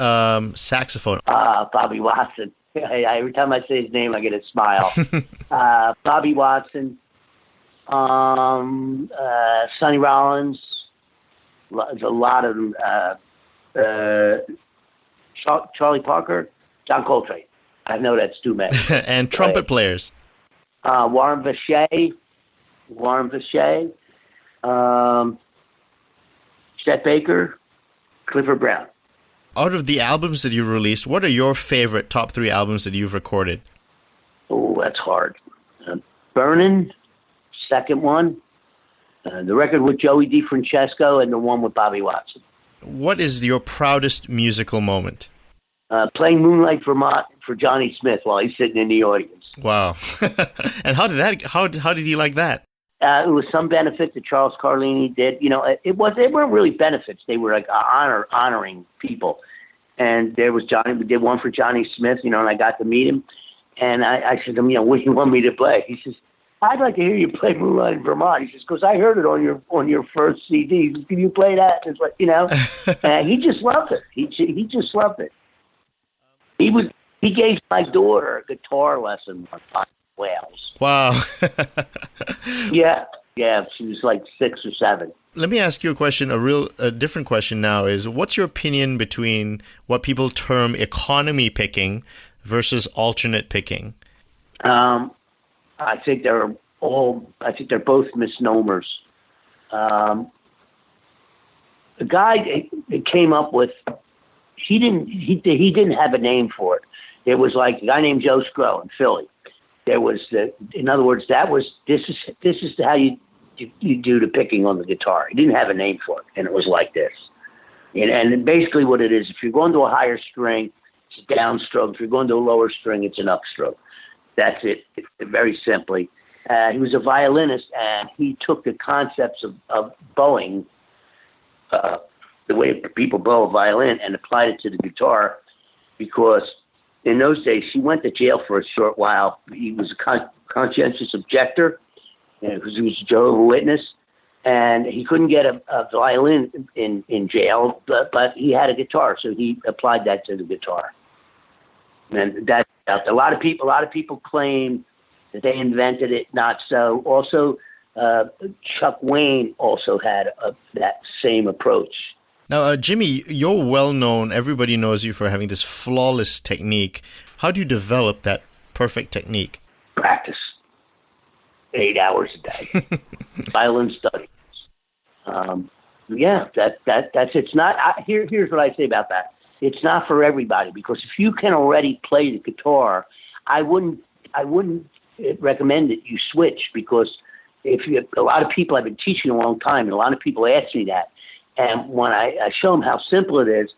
saxophone? Bobby Watson. Every time I say his name, I get a smile. Bobby Watson, Sonny Rollins. There's a lot of them. Charlie Parker, John Coltrane. I know that's too many. And trumpet players. Warren Vacher, Chet Baker, Clifford Brown. Out of the albums that you've released, what are your favorite top 3 albums that you've recorded? Oh, that's hard. Burnin', second one. The record with Joey DeFrancesco, and the one with Bobby Watson. What is your proudest musical moment? Playing Moonlight Vermont for Johnny Smith while he's sitting in the audience. Wow. And how did he like that? It was some benefit that Charles Carlini did. They weren't really benefits. They were like honoring people. And there was Johnny. We did one for Johnny Smith, and I got to meet him. And I said to him, what do you want me to play? He says, I'd like to hear you play Moonlight in Vermont. He says, because I heard it on your first CD. He says, can you play that? And it's like, and he just loved it. He just loved it. He gave my daughter a guitar lesson one time in Wales. Wow. Yeah, she was like 6 or 7. Let me ask you a question. A different question now is, what's your opinion between what people term economy picking versus alternate picking? I think they're both misnomers. The guy that came up with, he didn't have a name for it. It was like a guy named Joe Scrow in Philly. There was in other words, this is how you do the picking on the guitar. He didn't have a name for it, and it was like this. And basically what it is, if you're going to a higher string, it's a downstroke. If you're going to a lower string, it's an upstroke. That's it, very simply. He was a violinist, and he took the concepts of bowing, the way people bow a violin, and applied it to the guitar, because in those days, he went to jail for a short while. He was a conscientious objector, because he was a Jehovah's Witness, and he couldn't get a violin in jail, but he had a guitar, so he applied that to the guitar. And that's a lot of people claim that they invented it. Not so. Also, Chuck Wayne also had that same approach. Now, Jimmy, you're well known. Everybody knows you for having this flawless technique. How do you develop that perfect technique? Practice. 8 hours a day. Violin study. That's it's not. Here's what I say about that. It's not for everybody, because if you can already play the guitar, I wouldn't recommend that you switch, because a lot of people, I've been teaching a long time, and a lot of people ask me that, and when I show them how simple it is,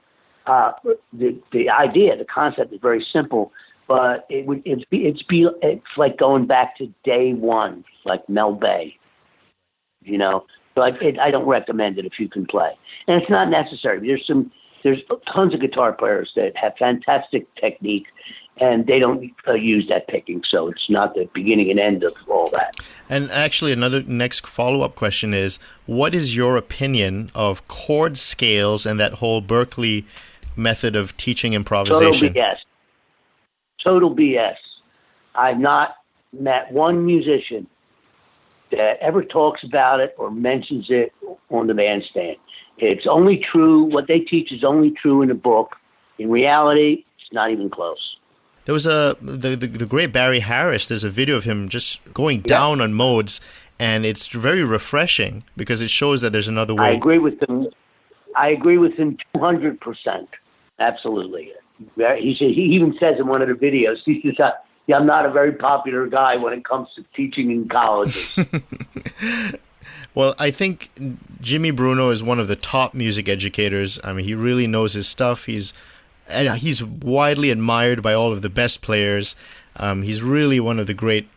the idea, the concept is very simple, but it's like going back to day one, like Mel Bay, So I don't recommend it if you can play, and it's not necessary. There's tons of guitar players that have fantastic technique, and they don't use that picking, so it's not the beginning and end of all that. And actually, another next follow-up question is, what is your opinion of chord scales and that whole Berklee method of teaching improvisation? Total BS. I've not met one musician that ever talks about it or mentions it on the bandstand. It's only true, what they teach is only true in the book. In reality, it's not even close. There was the great Barry Harris. There's a video of him just going down on modes, and it's very refreshing because it shows that there's another way. I agree with him 200%. Absolutely. He even says in one of the videos, he says, yeah, I'm not a very popular guy when it comes to teaching in colleges. Well, I think Jimmy Bruno is one of the top music educators. I mean, he really knows his stuff. He's widely admired by all of the best players. He's really one of the great,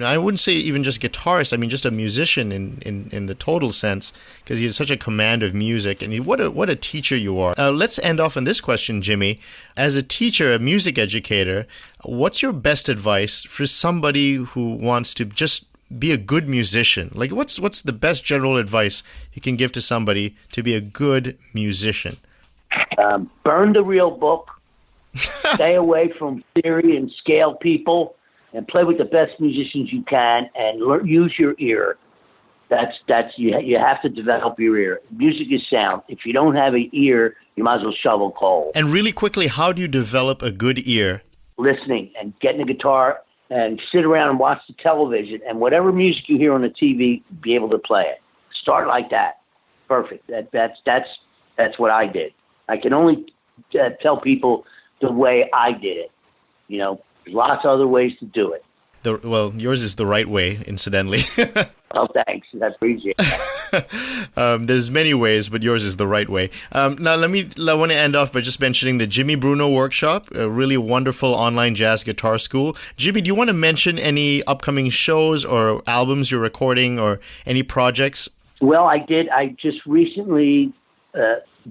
I wouldn't say even just guitarist, I mean just a musician in the total sense, because he has such a command of music, and what a teacher you are. Let's end off on this question, Jimmy. As a teacher, a music educator, what's your best advice for somebody who wants to just be a good musician? Like what's the best general advice you can give to somebody to be a good musician? Burn the real book, stay away from theory and scale people, and play with the best musicians you can, and use your ear. That's you have to develop your ear. Music is sound. If you don't have an ear, you might as well shovel coal. And really quickly, how do you develop a good ear? Listening and getting a guitar and sit around and watch the television, and whatever music you hear on the TV, be able to play it. Start like that. Perfect. That's what I did. I can only tell people the way I did it. You know, there's lots of other ways to do it. Well, yours is the right way, incidentally. Oh, thanks. That's appreciated. There's many ways, but yours is the right way. Now, I want to end off by just mentioning the Jimmy Bruno Workshop, a really wonderful online jazz guitar school. Jimmy, do you want to mention any upcoming shows or albums you're recording or any projects? Well, I did. I just recently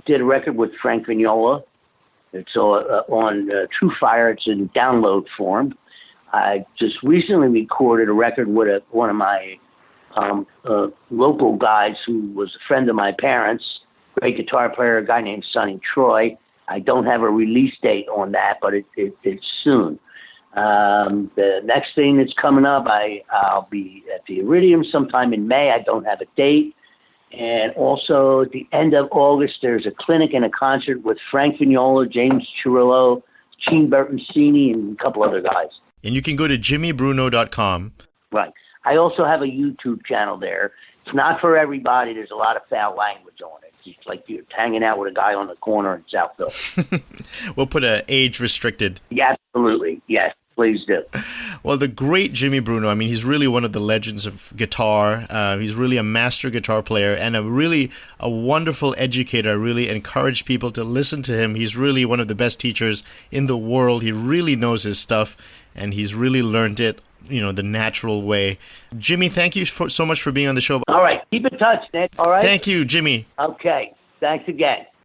did a record with Frank Vignola. It's on True Fire. It's in download form. I just recently recorded a record with one of my local guys who was a friend of my parents, great guitar player, a guy named Sonny Troy. I don't have a release date on that, but it's soon. The next thing that's coming up, I'll be at the Iridium sometime in May. I don't have a date. And also at the end of August, there's a clinic and a concert with Frank Vignola, James Cirillo, Gene Bertoncini, and a couple other guys. And you can go to jimmybruno.com. Right. I also have a YouTube channel there. It's not for everybody. There's a lot of foul language on it. It's like you're hanging out with a guy on the corner in South Philly. We'll put an age restricted. Yeah, absolutely. Yes, please do. Well, the great Jimmy Bruno, I mean, he's really one of the legends of guitar. He's really a master guitar player and a wonderful educator. I really encourage people to listen to him. He's really one of the best teachers in the world. He really knows his stuff, and he's really learned it, the natural way. Jimmy, thank you so much for being on the show. All right. Keep in touch, Nick. All right? Thank you, Jimmy. Okay. Thanks again.